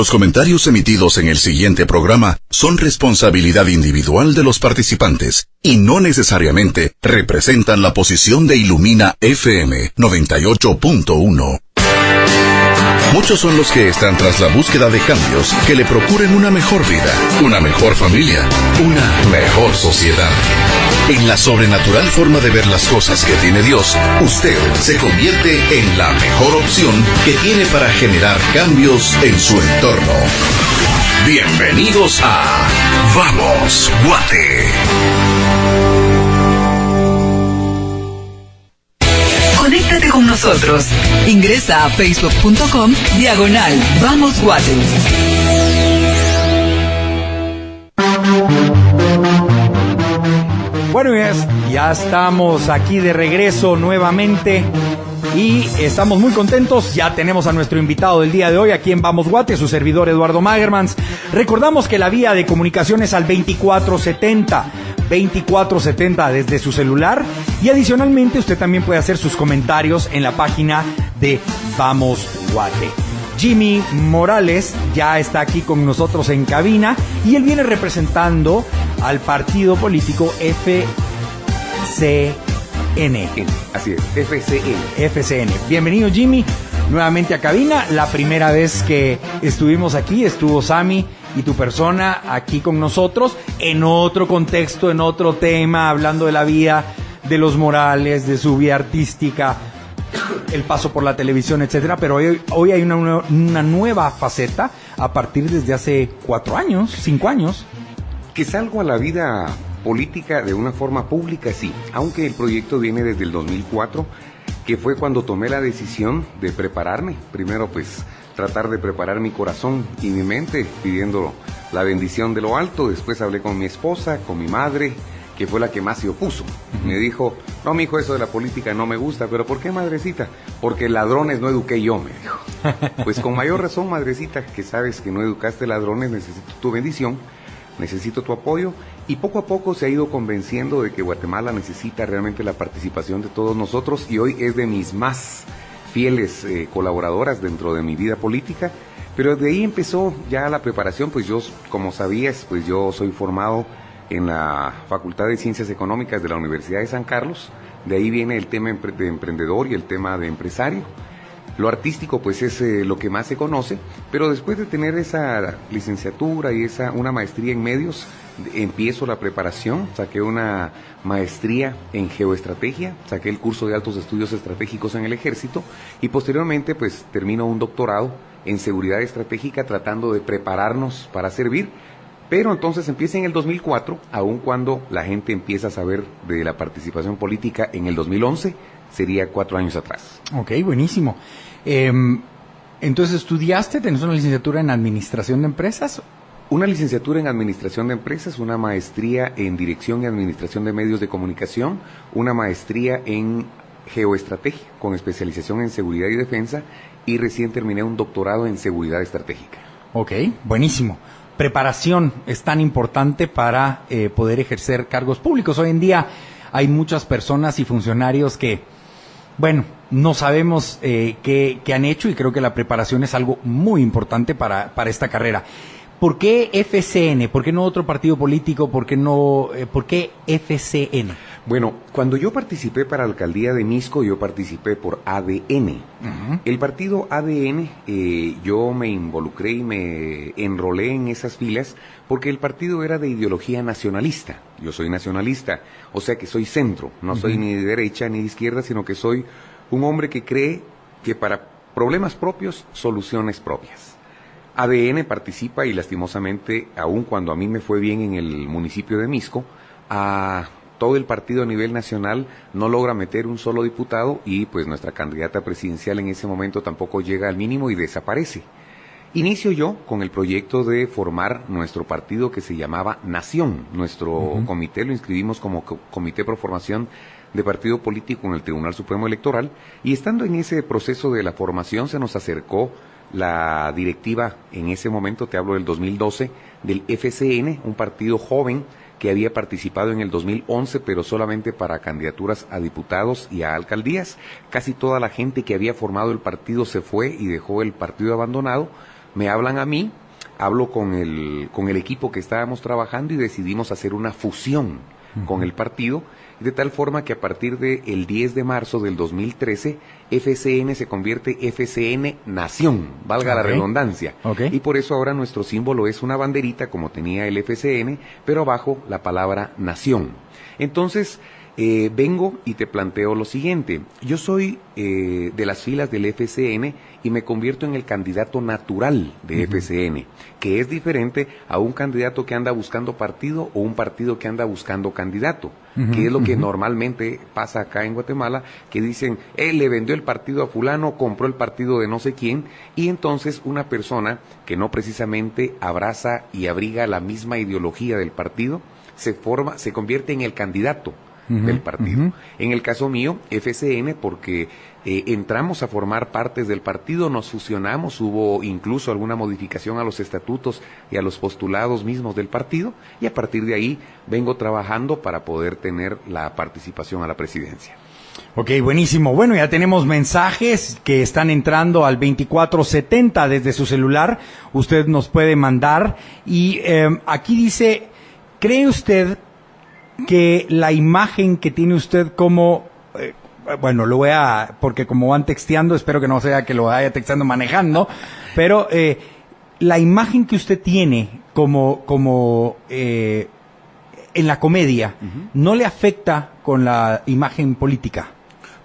Los comentarios emitidos en el siguiente programa son responsabilidad individual de los participantes y no necesariamente representan la posición de Ilumina FM 98.1. Muchos son los que están tras la búsqueda de cambios que le procuren una mejor vida, una mejor familia, una mejor sociedad. En la sobrenatural forma de ver las cosas que tiene Dios, usted se convierte en la mejor opción que tiene para generar cambios en su entorno. Bienvenidos a Vamos Guate. Conéctate con nosotros. Ingresa a facebook.com/Vamos Guate. Bueno, ya estamos aquí de regreso nuevamente y estamos muy contentos. Ya tenemos a nuestro invitado del día de hoy aquí en Vamos Guate, su servidor Eduardo Magermans. Recordamos que la vía de comunicación es al 2470 desde su celular, y adicionalmente usted también puede hacer sus comentarios en la página de Vamos Guate. Jimmy Morales ya está aquí con nosotros en cabina y él viene representando al partido político FCN. Así es, FCN. Bienvenido, Jimmy, nuevamente a cabina. La primera vez que estuvimos aquí estuvo Sammy y tu persona aquí con nosotros en otro contexto, en otro tema, hablando de la vida de los Morales, de su vida artística, el paso por la televisión, etcétera. Pero hoy hay una nueva faceta a partir desde hace 5 años. Que salgo a la vida política de una forma pública, sí, aunque el proyecto viene desde el 2004, que fue cuando tomé la decisión de prepararme. Primero, pues, tratar de preparar mi corazón y mi mente, pidiendo la bendición de lo alto. Después hablé con mi esposa, con mi madre, que fue la que más se opuso. Me dijo: no, mijo, eso de la política no me gusta. ¿Pero por qué, madrecita? Porque ladrones no eduqué yo, me dijo. Pues con mayor razón, madrecita, que sabes que no educaste ladrones, necesito tu bendición, necesito tu apoyo. Y poco a poco se ha ido convenciendo de que Guatemala necesita realmente la participación de todos nosotros, y hoy es de mis más fieles colaboradoras dentro de mi vida política. Pero de ahí empezó ya la preparación. Pues yo, como sabías, pues yo soy formado en la Facultad de Ciencias Económicas de la Universidad de San Carlos. De ahí viene el tema de emprendedor y el tema de empresario. Lo artístico pues es lo que más se conoce, pero después de tener esa licenciatura y una maestría en medios, empiezo la preparación. Saqué una maestría en geoestrategia, saqué el curso de altos estudios estratégicos en el Ejército, y posteriormente pues termino un doctorado en seguridad estratégica, tratando de prepararnos para servir. Pero entonces empieza en el 2004, aun cuando la gente empieza a saber de la participación política en el 2011, sería 4 años atrás. Ok, buenísimo. Entonces, ¿estudiaste? ¿Tenés una licenciatura en Administración de Empresas? Una licenciatura en Administración de Empresas, una maestría en Dirección y Administración de Medios de Comunicación, una maestría en Geoestrategia, con especialización en Seguridad y Defensa, y recién terminé un doctorado en Seguridad Estratégica. Ok, buenísimo. Preparación es tan importante para poder ejercer cargos públicos. Hoy en día hay muchas personas y funcionarios que, bueno, no sabemos qué han hecho, y creo que la preparación es algo muy importante para esta carrera. ¿Por qué FCN? ¿Por qué no otro partido político? ¿Por qué FCN? Bueno, cuando yo participé para la alcaldía de Misco, yo participé por ADN. Uh-huh. El partido ADN, yo me involucré y me enrolé en esas filas porque el partido era de ideología nacionalista. Yo soy nacionalista, o sea que soy centro, no soy ni de derecha ni de izquierda, sino que soy un hombre que cree que para problemas propios, soluciones propias. ADN participa, y lastimosamente, aun cuando a mí me fue bien en el municipio de Misco, todo el partido a nivel nacional no logra meter un solo diputado, y pues nuestra candidata presidencial en ese momento tampoco llega al mínimo y desaparece. Inicio yo con el proyecto de formar nuestro partido, que se llamaba Nación. Nuestro comité lo inscribimos como Comité Pro Formación de Partido Político en el Tribunal Supremo Electoral, y estando en ese proceso de la formación se nos acercó la directiva, en ese momento, te hablo del 2012, del FCN, un partido joven que había participado en el 2011, pero solamente para candidaturas a diputados y a alcaldías. Casi toda la gente que había formado el partido se fue y dejó el partido abandonado. me hablan a mí, hablo con el equipo que estábamos trabajando y decidimos hacer una fusión con el partido, de tal forma que a partir del 10 de marzo del 2013, FCN se convierte FCN Nación, valga la redundancia. Y por eso ahora nuestro símbolo es una banderita como tenía el FCN, pero abajo la palabra Nación. Entonces, vengo y te planteo lo siguiente. Yo soy de las filas del FCN y me convierto en el candidato natural de FCN, que es diferente a un candidato que anda buscando partido o un partido que anda buscando candidato, que es lo que normalmente pasa acá en Guatemala, que dicen, él le vendió el partido a fulano, compró el partido de no sé quién, y entonces una persona que no precisamente abraza y abriga la misma ideología del partido, se convierte en el candidato del partido. En el caso mío, FCN, porque entramos a formar partes del partido, nos fusionamos, hubo incluso alguna modificación a los estatutos y a los postulados mismos del partido, y a partir de ahí vengo trabajando para poder tener la participación a la presidencia. Ok, buenísimo. Bueno, ya tenemos mensajes que están entrando al 2470 desde su celular. Usted nos puede mandar. Y aquí dice, ¿cree usted que la imagen que tiene usted como, bueno, lo voy a, porque como van texteando, espero que no sea que lo vaya texteando manejando, pero la imagen que usted tiene como en la comedia, ¿no le afecta con la imagen política?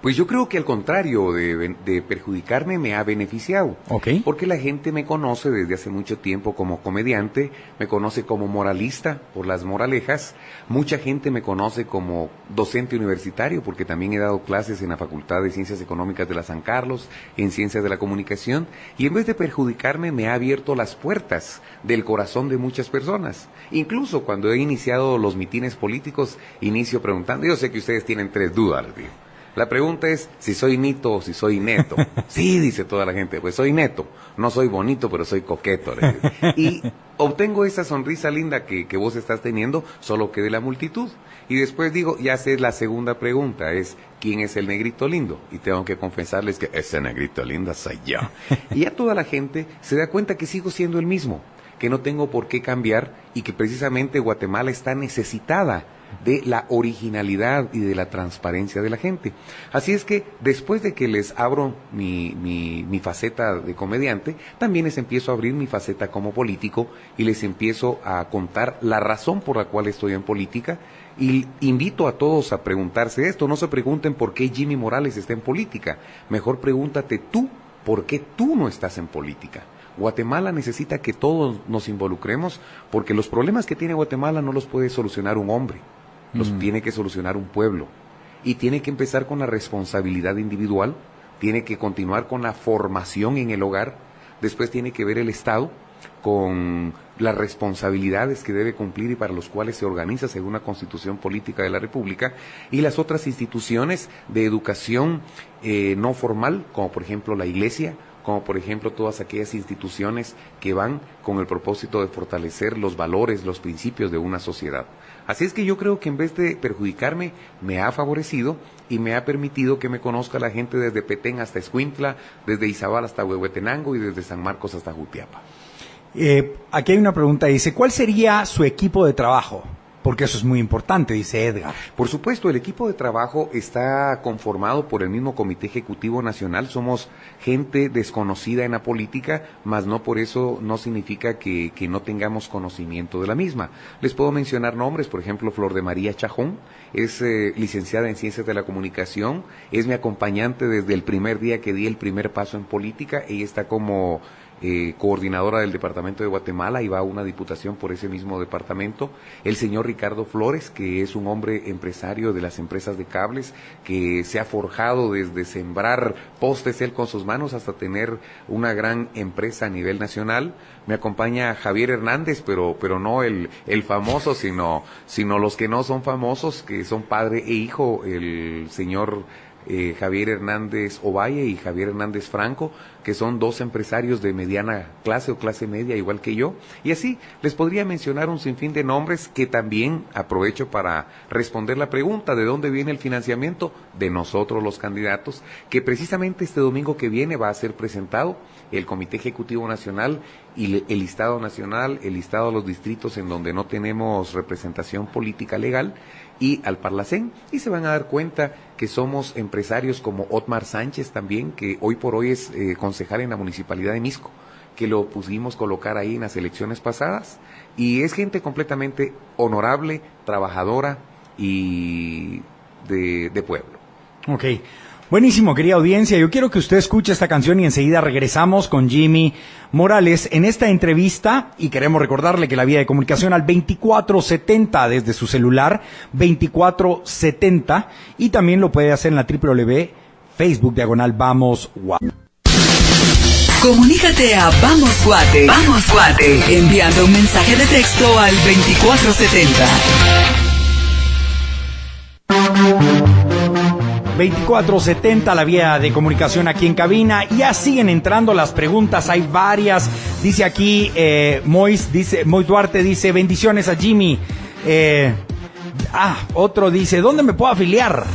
Pues yo creo que al contrario de perjudicarme me ha beneficiado. Porque la gente me conoce desde hace mucho tiempo como comediante, me conoce como moralista por las moralejas, mucha gente me conoce como docente universitario porque también he dado clases en la Facultad de Ciencias Económicas de la San Carlos, en Ciencias de la Comunicación, y en vez de perjudicarme me ha abierto las puertas del corazón de muchas personas. Incluso cuando he iniciado los mitines políticos, inicio preguntando, yo sé que ustedes tienen 3 dudas, les digo. La pregunta es si soy nito o si soy neto. Sí, dice toda la gente, pues soy neto. No soy bonito, pero soy coqueto. Y obtengo esa sonrisa linda que vos estás teniendo, solo que de la multitud. Y después digo, ya sé la segunda pregunta, es ¿quién es el negrito lindo? Y tengo que confesarles que ese negrito lindo soy yo. Y ya toda la gente se da cuenta que sigo siendo el mismo, que no tengo por qué cambiar y que precisamente Guatemala está necesitada de la originalidad y de la transparencia de la gente. Así es que después de que les abro mi faceta de comediante, también les empiezo a abrir mi faceta como político y les empiezo a contar la razón por la cual estoy en política, y invito a todos a preguntarse esto. No se pregunten por qué Jimmy Morales está en política, mejor pregúntate tú por qué tú no estás en política. Guatemala necesita que todos nos involucremos, porque los problemas que tiene Guatemala no los puede solucionar un hombre, los tiene que solucionar un pueblo, y tiene que empezar con la responsabilidad individual, tiene que continuar con la formación en el hogar, después tiene que ver el Estado con las responsabilidades que debe cumplir y para los cuales se organiza según la Constitución Política de la República, y las otras instituciones de educación no formal, como por ejemplo la Iglesia, como por ejemplo todas aquellas instituciones que van con el propósito de fortalecer los valores, los principios de una sociedad. Así es que yo creo que en vez de perjudicarme, me ha favorecido y me ha permitido que me conozca la gente desde Petén hasta Escuintla, desde Izabal hasta Huehuetenango y desde San Marcos hasta Jutiapa. Aquí hay una pregunta, dice, ¿cuál sería su equipo de trabajo? Porque eso es muy importante, dice Edgar. Por supuesto, el equipo de trabajo está conformado por el mismo Comité Ejecutivo Nacional. Somos gente desconocida en la política, mas no por eso no significa que no tengamos conocimiento de la misma. Les puedo mencionar nombres, por ejemplo, Flor de María Chajón, es licenciada en Ciencias de la Comunicación, es mi acompañante desde el primer día que di el primer paso en política. Ella está como coordinadora del departamento de Guatemala y va a una diputación por ese mismo departamento. El señor Ricardo Flores, que es un hombre empresario de las empresas de cables, que se ha forjado desde sembrar postes él con sus manos hasta tener una gran empresa a nivel nacional. Me acompaña Javier Hernández, pero no el famoso, sino los que no son famosos, que son padre e hijo, el señor Javier Hernández Ovalle y Javier Hernández Franco, que son 2 empresarios de mediana clase o clase media, igual que yo, y así les podría mencionar un sinfín de nombres que también aprovecho para responder la pregunta, ¿de dónde viene el financiamiento? De nosotros los candidatos, que precisamente este domingo que viene va a ser presentado el Comité Ejecutivo Nacional y el listado nacional, el listado de los distritos en donde no tenemos representación política legal, y al Parlacén, y se van a dar cuenta que somos empresarios como Otmar Sánchez también, que hoy por hoy es concejal en la Municipalidad de Misco, que lo pusimos colocar ahí en las elecciones pasadas, y es gente completamente honorable, trabajadora y de pueblo. Ok. Buenísimo, querida audiencia. Yo quiero que usted escuche esta canción y enseguida regresamos con Jimmy Morales en esta entrevista, y queremos recordarle que la vía de comunicación al 2470 desde su celular, 2470, y también lo puede hacer en la www.facebook/Vamos Guate. Comunícate a Vamos Guate. Vamos Guate. Enviando un mensaje de texto al 2470. 2470, la vía de comunicación aquí en cabina. Ya siguen entrando las preguntas, hay varias. Dice aquí Mois Duarte dice, bendiciones a Jimmy. Otro dice, ¿dónde me puedo afiliar?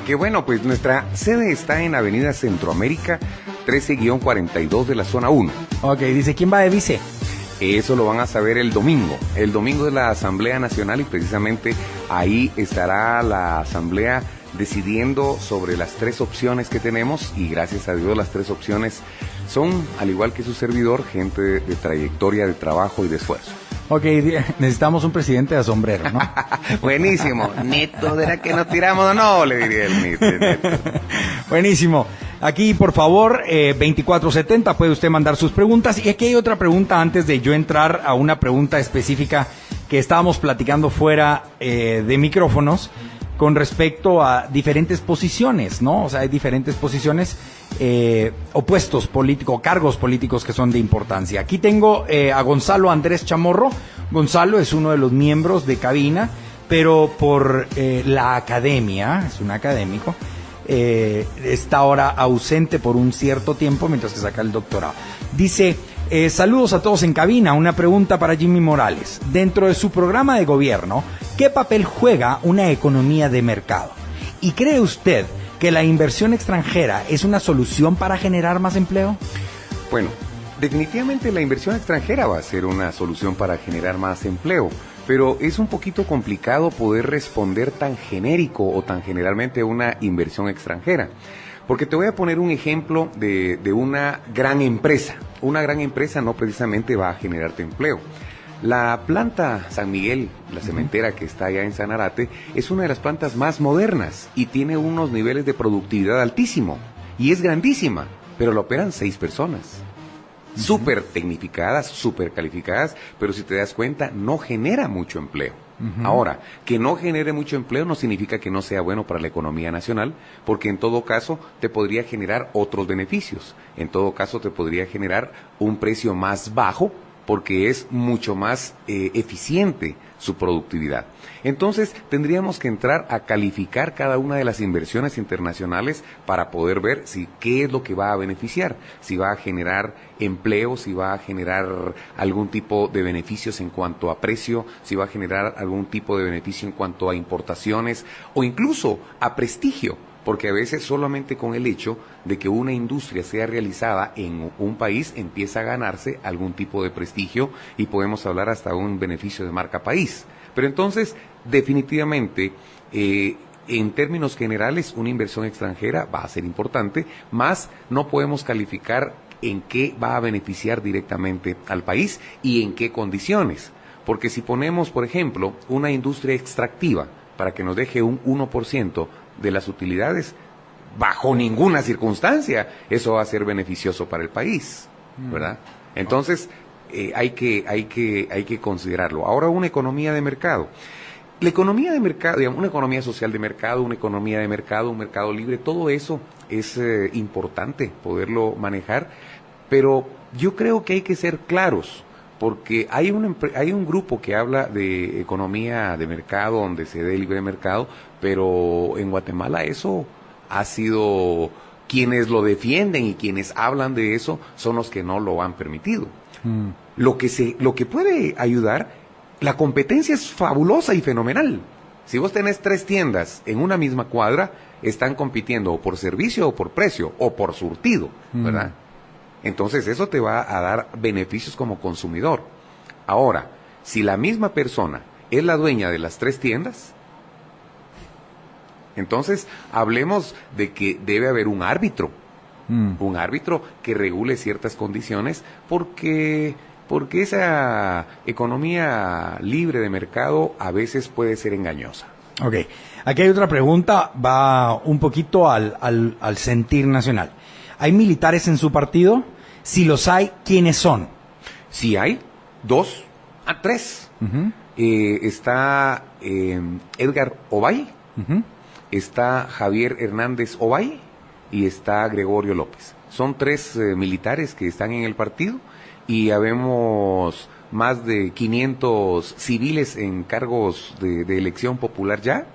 Qué bueno, pues nuestra sede está en Avenida Centroamérica 13-42 de la zona 1. Ok, dice, ¿quién va de vice? Eso lo van a saber el domingo. El domingo es la Asamblea Nacional y precisamente ahí estará la Asamblea decidiendo sobre las 3 opciones que tenemos, y gracias a Dios las 3 opciones son, al igual que su servidor, gente de trayectoria, de trabajo y de esfuerzo. Ok, necesitamos un presidente de sombrero, ¿no? Buenísimo. Neto, ¿de la que nos tiramos o no? Le diría el Neto. Buenísimo. Aquí, por favor, 2470, puede usted mandar sus preguntas. Y aquí hay otra pregunta antes de yo entrar a una pregunta específica que estábamos platicando fuera de micrófonos con respecto a diferentes posiciones, ¿no? O sea, hay diferentes posiciones, opuestos políticos, cargos políticos que son de importancia. Aquí tengo a Gonzalo Andrés Chamorro. Gonzalo es uno de los miembros de cabina, pero por la academia, es un académico, está ahora ausente por un cierto tiempo mientras que saca el doctorado. Dice, saludos a todos en cabina, una pregunta para Jimmy Morales. Dentro de su programa de gobierno, ¿qué papel juega una economía de mercado? ¿Y cree usted que la inversión extranjera es una solución para generar más empleo? Bueno, definitivamente la inversión extranjera va a ser una solución para generar más empleo, pero es un poquito complicado poder responder tan genérico o tan generalmente a una inversión extranjera. Porque te voy a poner un ejemplo de una gran empresa. Una gran empresa no precisamente va a generarte empleo. La planta San Miguel, la cementera que está allá en Sanarate, es una de las plantas más modernas y tiene unos niveles de productividad altísimo. Y es grandísima, pero la operan 6 personas. Súper tecnificadas, súper calificadas, pero si te das cuenta, no genera mucho empleo. Ahora, que no genere mucho empleo no significa que no sea bueno para la economía nacional, porque en todo caso te podría generar otros beneficios. En todo caso te podría generar un precio más bajo, porque es mucho más eficiente su productividad. Entonces, tendríamos que entrar a calificar cada una de las inversiones internacionales para poder ver qué es lo que va a beneficiar, si va a generar empleo, si va a generar algún tipo de beneficios en cuanto a precio, si va a generar algún tipo de beneficio en cuanto a importaciones o incluso a prestigio. Porque a veces solamente con el hecho de que una industria sea realizada en un país empieza a ganarse algún tipo de prestigio y podemos hablar hasta un beneficio de marca país. Pero entonces, definitivamente, en términos generales, una inversión extranjera va a ser importante, más no podemos calificar en qué va a beneficiar directamente al país y en qué condiciones. Porque si ponemos, por ejemplo, una industria extractiva para que nos deje un 1% de las utilidades, bajo ninguna circunstancia eso va a ser beneficioso para el país, ¿verdad? Entonces hay que considerarlo. Ahora, una economía de mercado. La economía de mercado, digamos, una economía social de mercado, una economía de mercado, un mercado libre, todo eso es importante poderlo manejar, pero yo creo que hay que ser claros. Porque hay un grupo que habla de economía de mercado, donde se dé libre mercado, pero en Guatemala eso ha sido Quienes lo defienden y quienes hablan de eso son los que no lo han permitido. Lo que puede ayudar, la competencia es fabulosa y fenomenal. Si vos tenés 3 tiendas en una misma cuadra, están compitiendo o por servicio o por precio o por surtido, ¿verdad? Entonces eso te va a dar beneficios como consumidor. Ahora, si la misma persona es la dueña de las 3 tiendas, entonces hablemos de que debe haber un árbitro que regule ciertas condiciones, porque esa economía libre de mercado a veces puede ser engañosa. Ok, aquí hay otra pregunta, va un poquito al sentir nacional. ¿Hay militares en su partido? Si los hay, ¿quiénes son? Sí hay, 2 a 3. Está Edgar Obay, está Javier Hernández Obay y está Gregorio López. Son 3 militares que están en el partido y habemos más de 500 civiles en cargos de elección popular ya,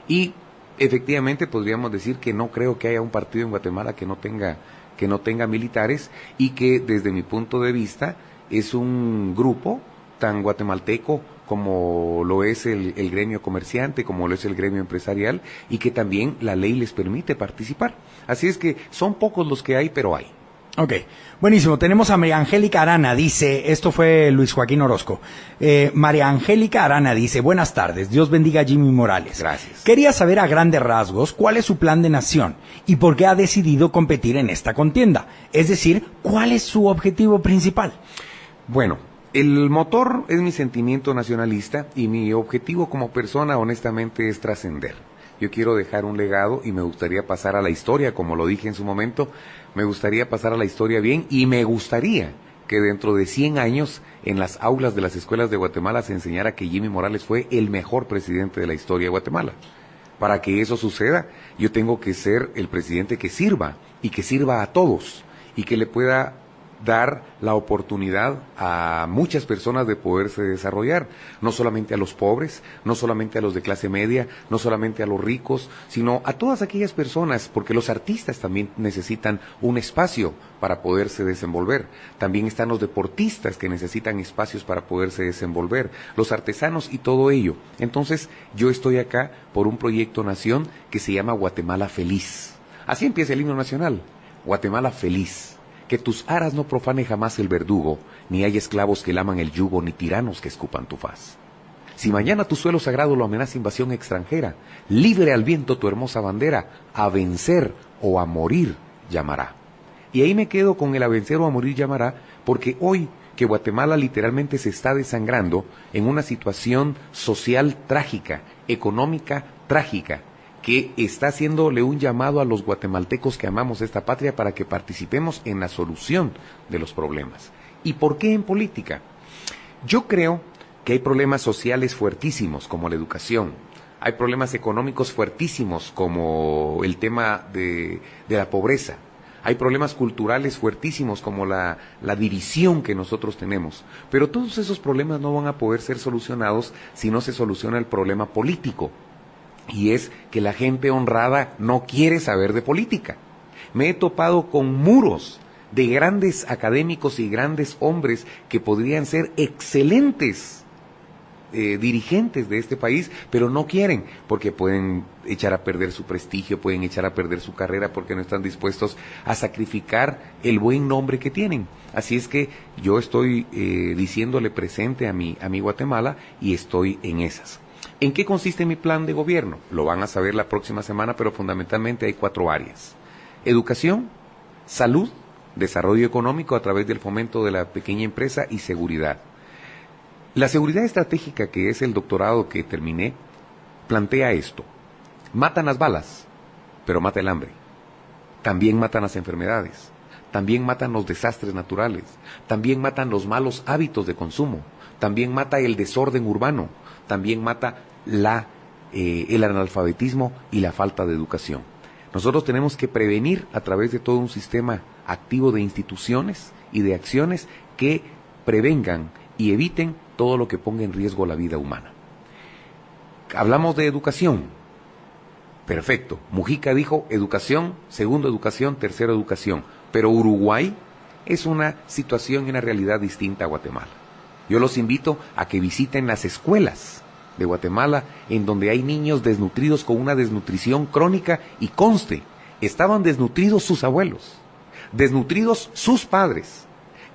y efectivamente podríamos decir que no creo que haya un partido en Guatemala que no tenga militares, y que desde mi punto de vista es un grupo tan guatemalteco como lo es el gremio comerciante, como lo es el gremio empresarial, y que también la ley les permite participar. Así es que son pocos los que hay, pero hay. Ok, buenísimo. Tenemos a María Angélica Arana, dice, esto fue Luis Joaquín Orozco. María Angélica Arana dice, buenas tardes, Dios bendiga a Jimmy Morales. Gracias. Quería saber a grandes rasgos cuál es su plan de nación y por qué ha decidido competir en esta contienda. Es decir, ¿cuál es su objetivo principal? Bueno, el motor es mi sentimiento nacionalista y mi objetivo como persona, honestamente, es trascender. Yo quiero dejar un legado y me gustaría pasar a la historia, como lo dije en su momento, me gustaría pasar a la historia bien, y me gustaría que dentro de 100 años en las aulas de las escuelas de Guatemala se enseñara que Jimmy Morales fue el mejor presidente de la historia de Guatemala. Para que eso suceda, yo tengo que ser el presidente que sirva, y que sirva a todos, y que le pueda dar la oportunidad a muchas personas de poderse desarrollar, no solamente a los pobres, no solamente a los de clase media, no solamente a los ricos, sino a todas aquellas personas, porque los artistas también necesitan un espacio para poderse desenvolver. También están los deportistas que necesitan espacios para poderse desenvolver, los artesanos y todo ello. Entonces, yo estoy acá por un proyecto nación que se llama Guatemala Feliz. Así empieza el himno nacional, Guatemala Feliz. Que tus aras no profane jamás el verdugo, ni hay esclavos que laman el yugo, ni tiranos que escupan tu faz. Si mañana tu suelo sagrado lo amenaza invasión extranjera, libre al viento tu hermosa bandera, a vencer o a morir llamará. Y ahí me quedo con el a vencer o a morir llamará, porque hoy que Guatemala literalmente se está desangrando en una situación social trágica, económica trágica, que está haciéndole un llamado a los guatemaltecos que amamos esta patria para que participemos en la solución de los problemas. ¿Y por qué en política? Yo creo que hay problemas sociales fuertísimos como la educación, hay problemas económicos fuertísimos como el tema de la pobreza, hay problemas culturales fuertísimos como la división que nosotros tenemos, pero todos esos problemas no van a poder ser solucionados si no se soluciona el problema político. Y es que la gente honrada no quiere saber de política. Me he topado con muros de grandes académicos y grandes hombres que podrían ser excelentes dirigentes de este país, pero no quieren, porque pueden echar a perder su prestigio, pueden echar a perder su carrera, porque no están dispuestos a sacrificar el buen nombre que tienen. Así es que yo estoy diciéndole presente a mi Guatemala, y estoy en esas. ¿En qué consiste mi plan de gobierno? Lo van a saber la próxima semana, pero fundamentalmente hay 4 áreas. Educación, salud, desarrollo económico a través del fomento de la pequeña empresa y seguridad. La seguridad estratégica, que es el doctorado que terminé, plantea esto. Matan las balas, pero mata el hambre. También matan las enfermedades. También matan los desastres naturales. También matan los malos hábitos de consumo. También mata el desorden urbano. También mata el analfabetismo y la falta de educación. Nosotros tenemos que prevenir a través de todo un sistema activo de instituciones y de acciones que prevengan y eviten todo lo que ponga en riesgo la vida humana. Hablamos de educación. Perfecto. Mujica dijo educación, segundo educación, tercero educación. Pero Uruguay es una situación y una realidad distinta a Guatemala. Yo los invito a que visiten las escuelas de Guatemala, en donde hay niños desnutridos con una desnutrición crónica, y conste, estaban desnutridos sus abuelos, desnutridos sus padres.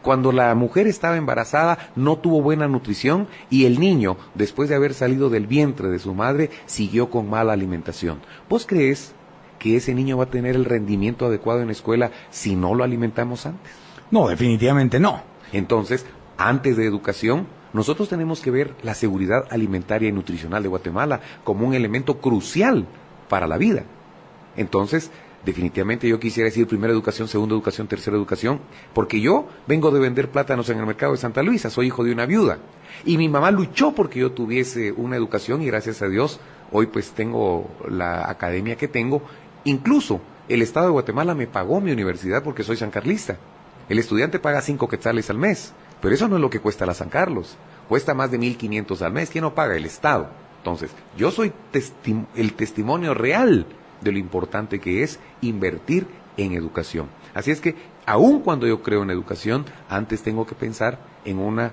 Cuando la mujer estaba embarazada no tuvo buena nutrición, y el niño, después de haber salido del vientre de su madre, siguió con mala alimentación. ¿Vos crees que ese niño va a tener el rendimiento adecuado en la escuela si no lo alimentamos antes? No, definitivamente no. Entonces, antes de educación, nosotros tenemos que ver la seguridad alimentaria y nutricional de Guatemala como un elemento crucial para la vida. Entonces, definitivamente yo quisiera decir primera educación, segunda educación, tercera educación, porque yo vengo de vender plátanos en el mercado de Santa Luisa, soy hijo de una viuda, y mi mamá luchó porque yo tuviese una educación, y gracias a Dios, hoy pues tengo la academia que tengo. Incluso el Estado de Guatemala me pagó mi universidad porque soy sancarlista. El estudiante paga 5 quetzales al mes, pero eso no es lo que cuesta la San Carlos, cuesta más de 1,500 al mes. ¿Quién no paga? El Estado. Entonces, yo soy el testimonio real de lo importante que es invertir en educación. Así es que, aun cuando yo creo en educación, antes tengo que pensar en una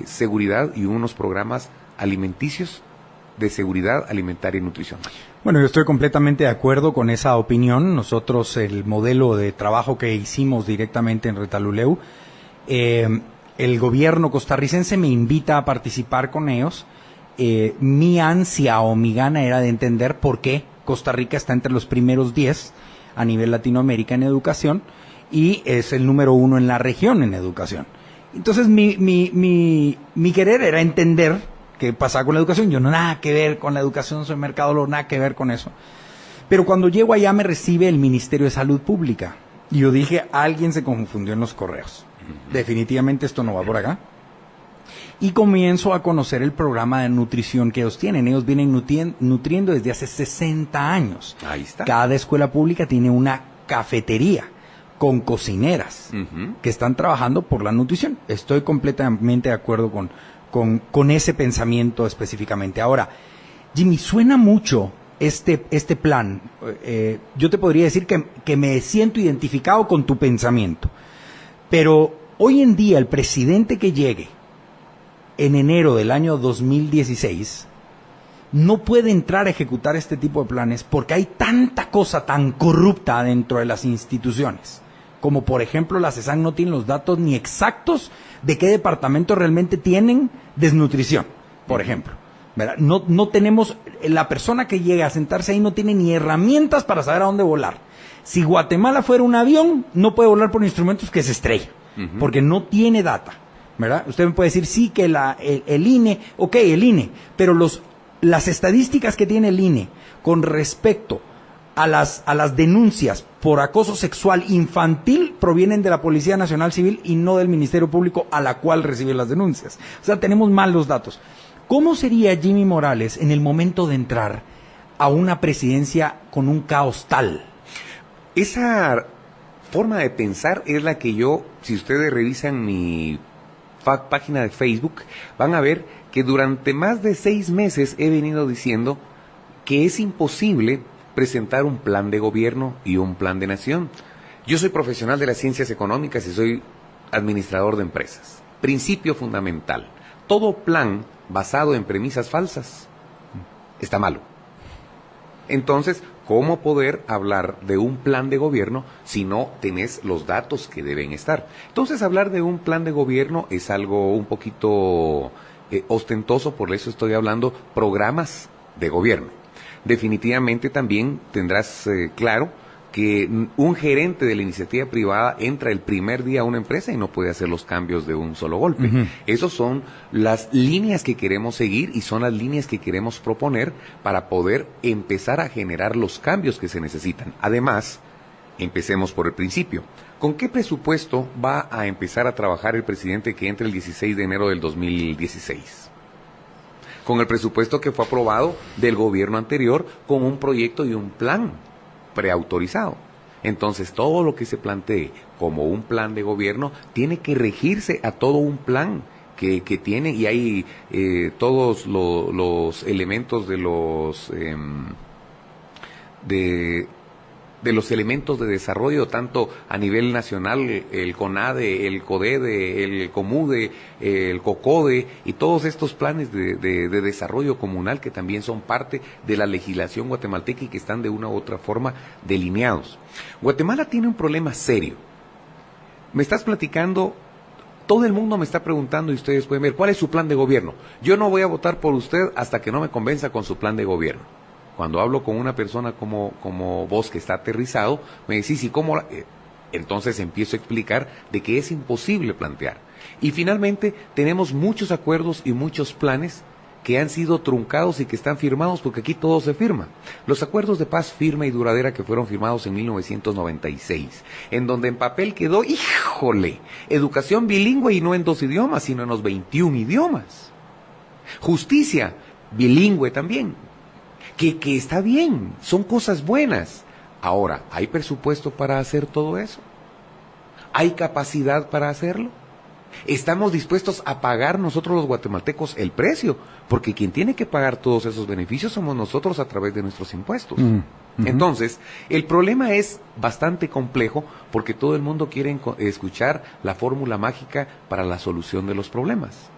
seguridad y unos programas alimenticios de seguridad alimentaria y nutricional. Bueno, yo estoy completamente de acuerdo con esa opinión. Nosotros, el modelo de trabajo que hicimos directamente en Retaluleu, el gobierno costarricense me invita a participar con ellos. Mi ansia o mi gana era de entender por qué Costa Rica está entre los primeros 10 a nivel Latinoamérica en educación, y es el número 1 en la región en educación. Entonces mi querer era entender qué pasaba con la educación. Yo no nada que ver con la educación, soy mercadólogo, nada que ver con eso. Pero cuando llego allá me recibe el Ministerio de Salud Pública, y yo dije, alguien se confundió en los correos. Definitivamente esto no va por acá. Y comienzo a conocer el programa de nutrición que ellos tienen. Ellos vienen nutriendo desde hace 60 años. Ahí está. Cada escuela pública tiene una cafetería con cocineras que están trabajando por la nutrición. Estoy completamente de acuerdo con ese pensamiento específicamente. Ahora, Jimmy, suena mucho este plan. Yo te podría decir que me siento identificado con tu pensamiento. Pero hoy en día el presidente que llegue en enero del año 2016 no puede entrar a ejecutar este tipo de planes porque hay tanta cosa tan corrupta dentro de las instituciones. Como por ejemplo la CESAN no tiene los datos ni exactos de qué departamentos realmente tienen desnutrición, por ejemplo. ¿Verdad? No tenemos, la persona que llega a sentarse ahí no tiene ni herramientas para saber a dónde volar. Si Guatemala fuera un avión, no puede volar por instrumentos que se estrella, porque no tiene data, ¿verdad? Usted me puede decir, sí, que el INE, ok, el INE, pero las estadísticas que tiene el INE con respecto a las denuncias por acoso sexual infantil provienen de la Policía Nacional Civil y no del Ministerio Público, a la cual recibe las denuncias. O sea, tenemos mal los datos. ¿Cómo sería Jimmy Morales en el momento de entrar a una presidencia con un caos tal? Esa forma de pensar es la que yo, si ustedes revisan mi página de Facebook, van a ver que durante más de 6 meses he venido diciendo que es imposible presentar un plan de gobierno y un plan de nación. Yo soy profesional de las ciencias económicas y soy administrador de empresas. Principio fundamental: todo plan basado en premisas falsas está malo. Entonces, ¿cómo poder hablar de un plan de gobierno si no tenés los datos que deben estar? Entonces, hablar de un plan de gobierno es algo un poquito ostentoso, por eso estoy hablando programas de gobierno. Definitivamente también tendrás claro que un gerente de la iniciativa privada entra el primer día a una empresa y no puede hacer los cambios de un solo golpe. Esas son las líneas que queremos seguir y son las líneas que queremos proponer para poder empezar a generar los cambios que se necesitan. Además, empecemos por el principio. ¿Con qué presupuesto va a empezar a trabajar el presidente que entre el 16 de enero del 2016? Con el presupuesto que fue aprobado del gobierno anterior, con un proyecto y un plan preautorizado. Entonces, todo lo que se plantee como un plan de gobierno tiene que regirse a todo un plan que tiene, y hay todos los elementos de los de los elementos de desarrollo, tanto a nivel nacional, el CONADE, el CODEDE, el COMUDE, el COCODE y todos estos planes de desarrollo comunal que también son parte de la legislación guatemalteca y que están de una u otra forma delineados. Guatemala tiene un problema serio. Me estás platicando, todo el mundo me está preguntando y ustedes pueden ver, ¿cuál es su plan de gobierno? Yo no voy a votar por usted hasta que no me convenza con su plan de gobierno. Cuando hablo con una persona como vos que está aterrizado, me decís, ¿y cómo? Entonces empiezo a explicar de que es imposible plantear. Y finalmente tenemos muchos acuerdos y muchos planes que han sido truncados y que están firmados, porque aquí todo se firma. Los acuerdos de paz firme y duradera que fueron firmados en 1996, en donde en papel quedó, ¡híjole!, educación bilingüe y no en 2 idiomas, sino en los 21 idiomas. Justicia bilingüe también. Que está bien, son cosas buenas. Ahora, ¿hay presupuesto para hacer todo eso? ¿Hay capacidad para hacerlo? ¿Estamos dispuestos a pagar nosotros los guatemaltecos el precio? Porque quien tiene que pagar todos esos beneficios somos nosotros a través de nuestros impuestos. Entonces, el problema es bastante complejo porque todo el mundo quiere escuchar la fórmula mágica para la solución de los problemas.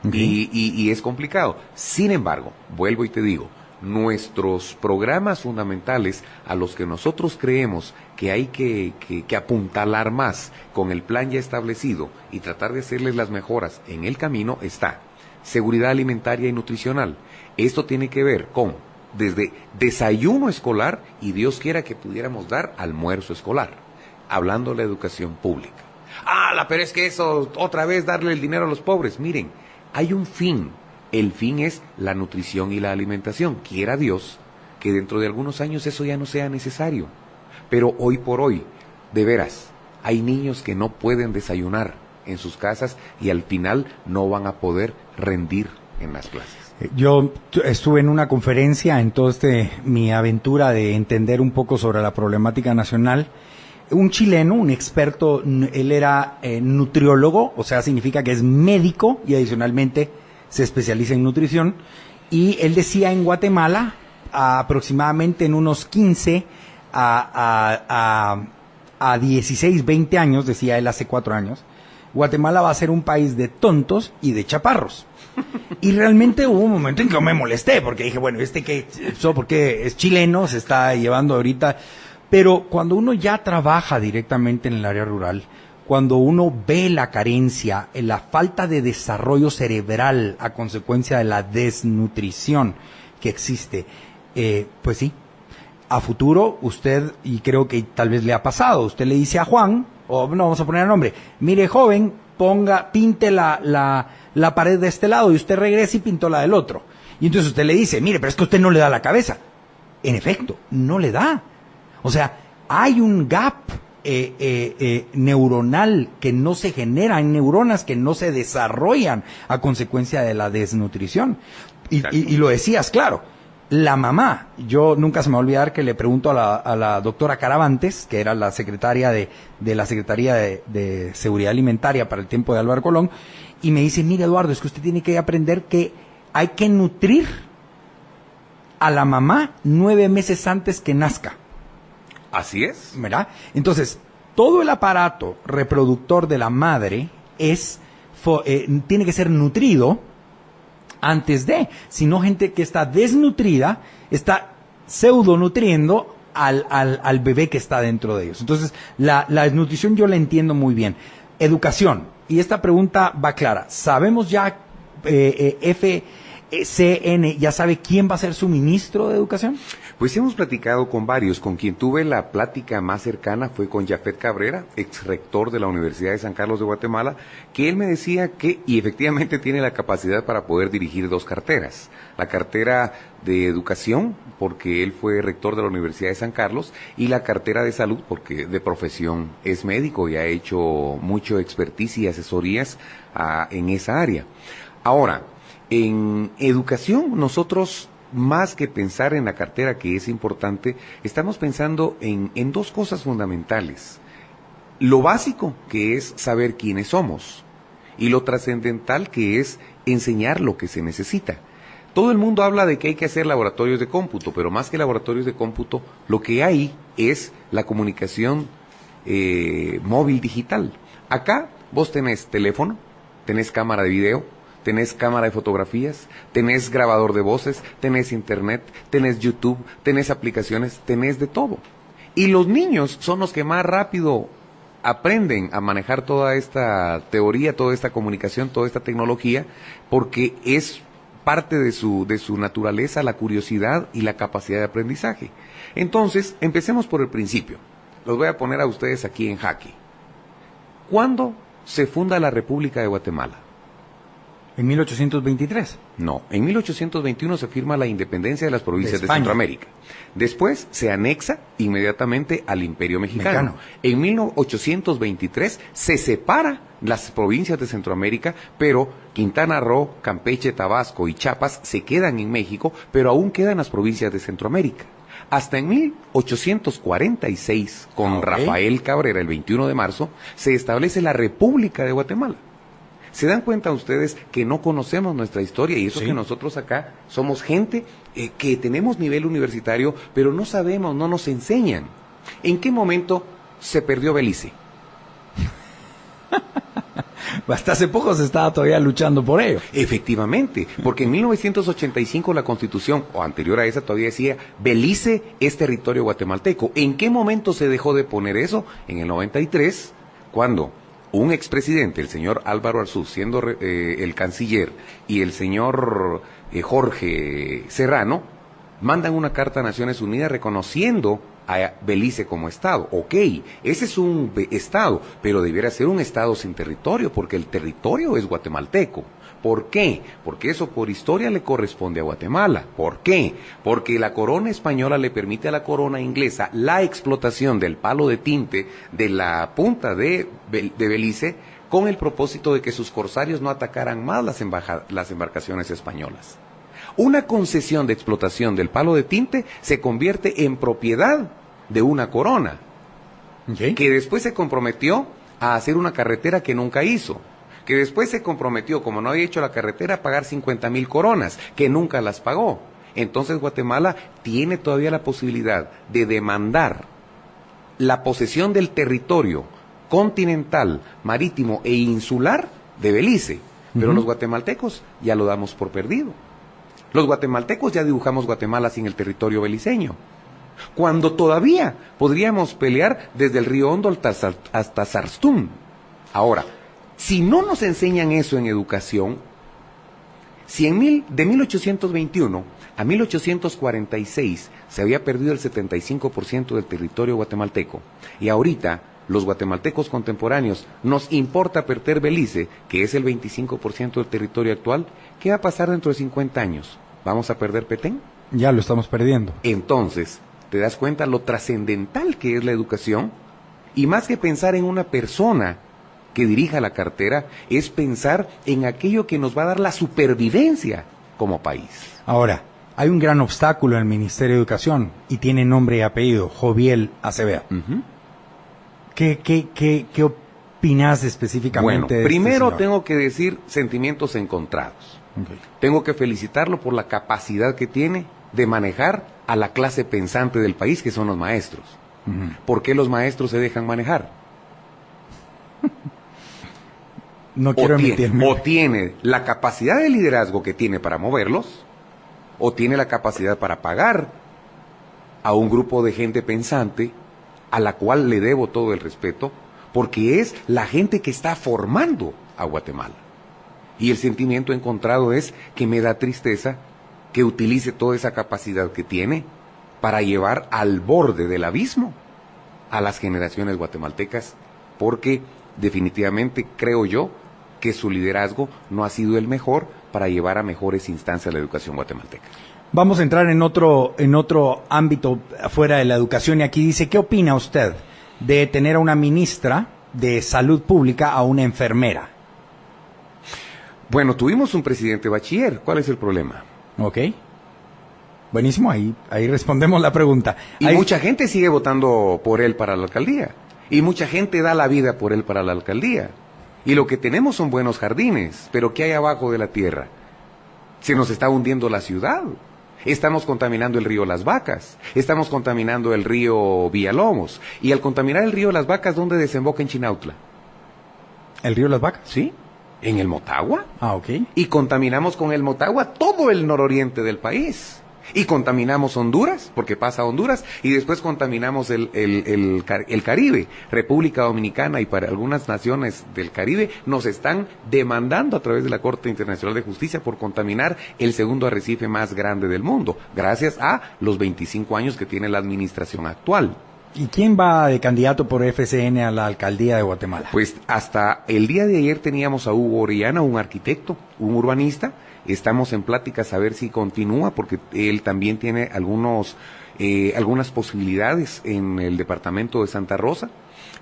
Okay. Y es complicado. Sin embargo, vuelvo y te digo, nuestros programas fundamentales a los que nosotros creemos que hay que apuntalar más con el plan ya establecido y tratar de hacerles las mejoras en el camino está seguridad alimentaria y nutricional. Esto tiene que ver con desde desayuno escolar y Dios quiera que pudiéramos dar almuerzo escolar, hablando de la educación pública. Pero es que eso, otra vez darle el dinero a los pobres. Miren, hay un fin. El fin es la nutrición y la alimentación. Quiera Dios que dentro de algunos años eso ya no sea necesario. Pero hoy por hoy, de veras, hay niños que no pueden desayunar en sus casas y al final no van a poder rendir en las clases. Yo estuve en una conferencia en toda mi aventura de entender un poco sobre la problemática nacional. Un chileno, un experto, él era nutriólogo, o sea, significa que es médico y adicionalmente se especializa en nutrición. Y él decía en Guatemala, aproximadamente en unos 15 a 16, 20 años, decía él hace 4 años, Guatemala va a ser un país de tontos y de chaparros. Y realmente hubo un momento en que yo me molesté, porque dije, bueno, porque es chileno, se está llevando ahorita. Pero cuando uno ya trabaja directamente en el área rural, cuando uno ve la carencia, la falta de desarrollo cerebral a consecuencia de la desnutrición que existe, pues sí, a futuro usted, y creo que tal vez le ha pasado, usted le dice a Juan, o no vamos a poner el nombre, mire joven, pinte la pared de este lado y usted regresa y pintó la del otro. Y entonces usted le dice, mire, pero es que usted no le da la cabeza. En efecto, no le da. O sea, hay un gap neuronal que no se genera, hay neuronas que no se desarrollan a consecuencia de la desnutrición. Y lo decías, claro, la mamá, yo nunca se me va a olvidar que le pregunto a la doctora Caravantes, que era la secretaria de la Secretaría de Seguridad Alimentaria para el tiempo de Álvaro Colón, y me dice, mire Eduardo, es que usted tiene que aprender que hay que nutrir a la mamá 9 meses antes que nazca. Así es. ¿Verdad? Entonces, todo el aparato reproductor de la madre tiene que ser nutrido antes de. Si no, gente que está desnutrida está pseudo nutriendo al bebé que está dentro de ellos. Entonces, la desnutrición yo la entiendo muy bien. Educación. Y esta pregunta va clara. ¿Sabemos ya, FCN, ya sabe quién va a ser su ministro de Educación? Pues hemos platicado con varios. Con quien tuve la plática más cercana fue con Jafet Cabrera, ex rector de la Universidad de San Carlos de Guatemala, que él me decía que, y efectivamente tiene la capacidad para poder dirigir 2 carteras. La cartera de Educación, porque él fue rector de la Universidad de San Carlos, y la cartera de Salud, porque de profesión es médico y ha hecho mucho expertise y asesorías en esa área. Ahora, en educación nosotros, más que pensar en la cartera, que es importante, estamos pensando en 2 cosas fundamentales. Lo básico, que es saber quiénes somos, y lo trascendental, que es enseñar lo que se necesita. Todo el mundo habla de que hay que hacer laboratorios de cómputo, pero más que laboratorios de cómputo, lo que hay es la comunicación móvil digital. Acá vos tenés teléfono, tenés cámara de video, tenés cámara de fotografías, tenés grabador de voces, tenés internet, tenés YouTube, tenés aplicaciones, tenés de todo. Y los niños son los que más rápido aprenden a manejar toda esta teoría, toda esta comunicación, toda esta tecnología, porque es parte de su naturaleza, la curiosidad y la capacidad de aprendizaje. Entonces, empecemos por el principio. Los voy a poner a ustedes aquí en jaque. ¿Cuándo se funda la República de Guatemala? ¿En 1823? No, en 1821 se firma la independencia de las provincias de Centroamérica. Después se anexa inmediatamente al Imperio Mexicano. En 1823 se separa las provincias de Centroamérica, pero Quintana Roo, Campeche, Tabasco y Chiapas se quedan en México, pero aún quedan las provincias de Centroamérica. Hasta en 1846, con Rafael Cabrera, el 21 de marzo, se establece la República de Guatemala. ¿Se dan cuenta ustedes que no conocemos nuestra historia? Y eso que nosotros acá somos gente que tenemos nivel universitario, pero no sabemos, no nos enseñan. ¿En qué momento se perdió Belice? Hasta hace poco se estaba todavía luchando por ello. Efectivamente, porque en 1985 la Constitución, o anterior a esa, todavía decía, Belice es territorio guatemalteco. ¿En qué momento se dejó de poner eso? En el 93, cuando un expresidente, el señor Álvaro Arzú, siendo el canciller, y el señor Jorge Serrano, mandan una carta a Naciones Unidas reconociendo a Belice como Estado. Ok, ese es un Estado, pero debiera ser un Estado sin territorio, porque el territorio es guatemalteco. ¿Por qué? Porque eso por historia le corresponde a Guatemala. ¿Por qué? Porque la corona española le permite a la corona inglesa la explotación del palo de tinte de la punta de Belice, con el propósito de que sus corsarios no atacaran más las embarcaciones españolas. Una concesión de explotación del palo de tinte se convierte en propiedad de una corona, que después se comprometió a hacer una carretera que nunca hizo, que después se comprometió, como no había hecho la carretera, a pagar 50,000 coronas, que nunca las pagó. Entonces Guatemala tiene todavía la posibilidad de demandar la posesión del territorio continental, marítimo e insular de Belice, pero los guatemaltecos ya lo damos por perdido. Los guatemaltecos ya dibujamos Guatemala sin el territorio beliceño, cuando todavía podríamos pelear desde el río Hondo hasta Sarstún. Ahora, si no nos enseñan eso en educación, si de 1821 a 1846 se había perdido el 75% del territorio guatemalteco, y ahorita los guatemaltecos contemporáneos nos importa perder Belice, que es el 25% del territorio actual, ¿qué va a pasar dentro de 50 años? ¿Vamos a perder Petén? Ya lo estamos perdiendo. Entonces, ¿te das cuenta lo trascendental que es la educación? Y más que pensar en una persona que dirija la cartera, es pensar en aquello que nos va a dar la supervivencia como país. Ahora, hay un gran obstáculo en el Ministerio de Educación, y tiene nombre y apellido, Joviel Acevedo. ¿Qué opinas específicamente? Bueno, primero tengo que decir sentimientos encontrados. Tengo que felicitarlo por la capacidad que tiene de manejar a la clase pensante del país, que son los maestros. ¿Por qué los maestros se dejan manejar? No quiero emitirme. O tiene la capacidad de liderazgo que tiene para moverlos, o tiene la capacidad para pagar a un grupo de gente pensante a la cual le debo todo el respeto, porque es la gente que está formando a Guatemala. Y el sentimiento encontrado es que me da tristeza que utilice toda esa capacidad que tiene para llevar al borde del abismo a las generaciones guatemaltecas, porque definitivamente creo yo que su liderazgo no ha sido el mejor para llevar a mejores instancias la educación guatemalteca. Vamos a entrar en otro ámbito fuera de la educación, y aquí dice, ¿qué opina usted de tener a una ministra de Salud Pública a una enfermera? Bueno, tuvimos un presidente bachiller, ¿cuál es el problema? Ok. Buenísimo, ahí respondemos la pregunta. Y mucha gente sigue votando por él para la alcaldía. Y mucha gente da la vida por él para la alcaldía. Y lo que tenemos son buenos jardines, pero ¿qué hay abajo de la tierra? Se nos está hundiendo la ciudad. Estamos contaminando el río Las Vacas. Estamos contaminando el río Villalobos. Y al contaminar el río Las Vacas, ¿dónde desemboca en Chinautla? ¿El río Las Vacas? ¿Sí? En el Motagua. Ah, ok. Y contaminamos con el Motagua todo el nororiente del país. Y contaminamos Honduras, porque pasa a Honduras, y después contaminamos el Caribe. República Dominicana y para algunas naciones del Caribe nos están demandando a través de la Corte Internacional de Justicia por contaminar el segundo arrecife más grande del mundo, gracias a los 25 años que tiene la administración actual. ¿Y quién va de candidato por FCN a la alcaldía de Guatemala? Pues hasta el día de ayer teníamos a Hugo Orellana, un arquitecto, un urbanista. Estamos en pláticas a ver si continúa, porque él también tiene algunas posibilidades en el departamento de Santa Rosa,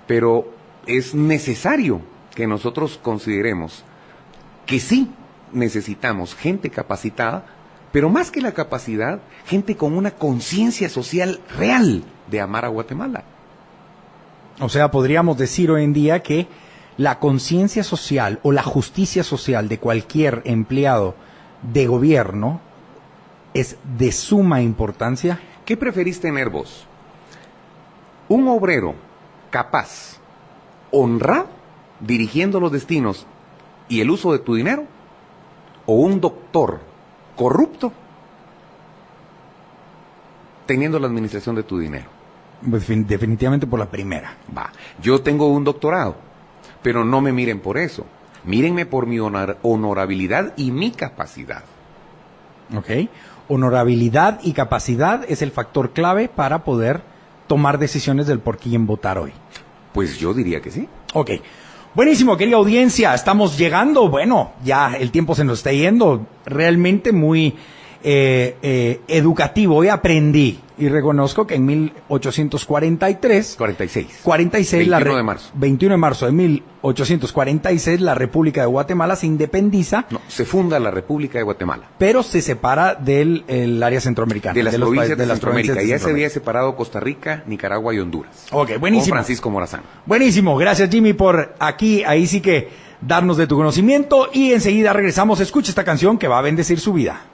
pero es necesario que nosotros consideremos que sí necesitamos gente capacitada, pero más que la capacidad, gente con una conciencia social real de amar a Guatemala. O sea, podríamos decir hoy en día que la conciencia social o la justicia social de cualquier empleado de gobierno es de suma importancia. ¿Qué preferís tener vos? ¿Un obrero capaz, honrado, dirigiendo los destinos y el uso de tu dinero? ¿O un doctor corrupto, teniendo la administración de tu dinero? Definitivamente por la primera. Va, yo tengo un doctorado, pero no me miren por eso. Mírenme por mi honorabilidad y mi capacidad. Ok. Honorabilidad y capacidad es el factor clave para poder tomar decisiones del por quién votar hoy. Pues yo diría que sí. Ok. Buenísimo, querida audiencia. Estamos llegando. Bueno, ya el tiempo se nos está yendo. Realmente muy educativo. Hoy aprendí y reconozco que en 1846... 46. 21 de marzo de 1846, la República de Guatemala se independiza. No, se funda la República de Guatemala. Pero se separa del área centroamericana. De las provincias de Centroamérica. Ya se Centroamérica. había separado Costa Rica, Nicaragua y Honduras. Ok, buenísimo. Con Francisco Morazán. Buenísimo. Gracias, Jimmy, por aquí, ahí sí que darnos de tu conocimiento. Y enseguida regresamos. Escucha esta canción que va a bendecir su vida.